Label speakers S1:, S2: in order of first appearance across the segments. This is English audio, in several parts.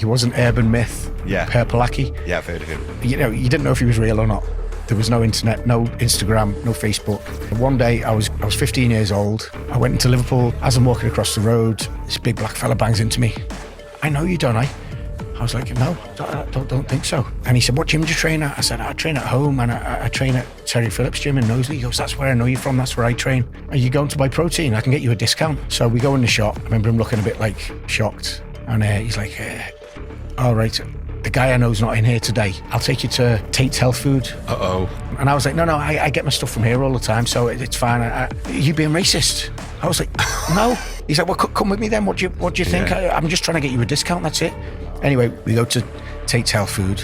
S1: He was an urban myth.
S2: Yeah.
S1: Perpalaki.
S2: Yeah, I've heard of him.
S1: You know, you didn't know if he was real or not. There was no internet, no Instagram, no Facebook. One day I was 15 years old. I went into Liverpool. As I'm walking across the road, this big black fella bangs into me. I know you, don't I? I was like, no, don't think so. And he said, what gym do you train at? I said, I train at home, and I train at Terry Phillips gym in Knowsley. He goes, that's where I know you from, that's where I train. Are you going to buy protein? I can get you a discount. So we go in the shop. I remember him looking a bit like shocked. And he's like, all right, the guy I know's not in here today. I'll take you to Tate's Health Food.
S2: Uh-oh.
S1: And I was like, no, I get my stuff from here all the time, so it's fine. You being racist? I was like, no. He's like, well, come with me then. What do you think?
S2: Yeah.
S1: I'm just trying to get you a discount, that's it. Anyway, we go to Tate's Health Food.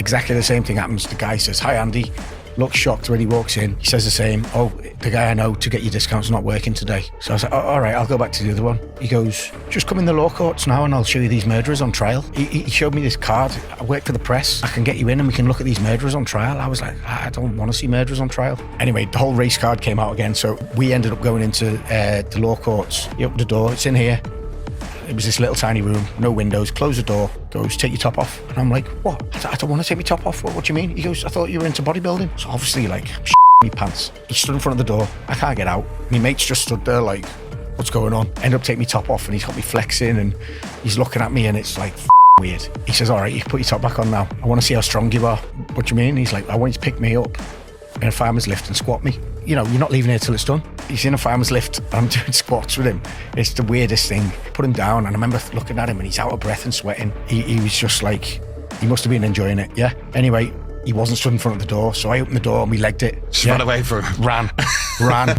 S1: Exactly the same thing happens. The guy says, hi, Andy. Looks shocked when he walks in. He says the same. Oh, the guy I know to get your discount's not working today. So I was like, oh, all right, I'll go back to the other one. He goes, just come in the law courts now and I'll show you these murderers on trial. He showed me this card. I work for the press. I can get you in and we can look at these murderers on trial. I was like, I don't want to see murderers on trial. Anyway, the whole race card came out again. So we ended up going into the law courts. He opened the door. It's in here. It was this little tiny room, no windows. Close the door, goes, take your top off. And I'm like, what? I don't want to take my top off. What do you mean? He goes, I thought you were into bodybuilding. So obviously, like, I'm my pants. He stood in front of the door. I can't get out. My mate's just stood there like, what's going on? End up taking my top off and he's got me flexing and he's looking at me and it's like weird. He says, all right, you can put your top back on now. I want to see how strong you are. What do you mean? He's like, I want you to pick me up in a farmer's lift and squat me. You know, you're not leaving here till it's done. He's in a farmer's lift and I'm doing squats with him. It's the weirdest thing. Put him down and I remember looking at him and he's out of breath and sweating. He was just like, he must have been enjoying it, yeah. Anyway, he wasn't stood in front of the door, so I opened the door and we legged it.
S2: Just ran away from him.
S1: Ran.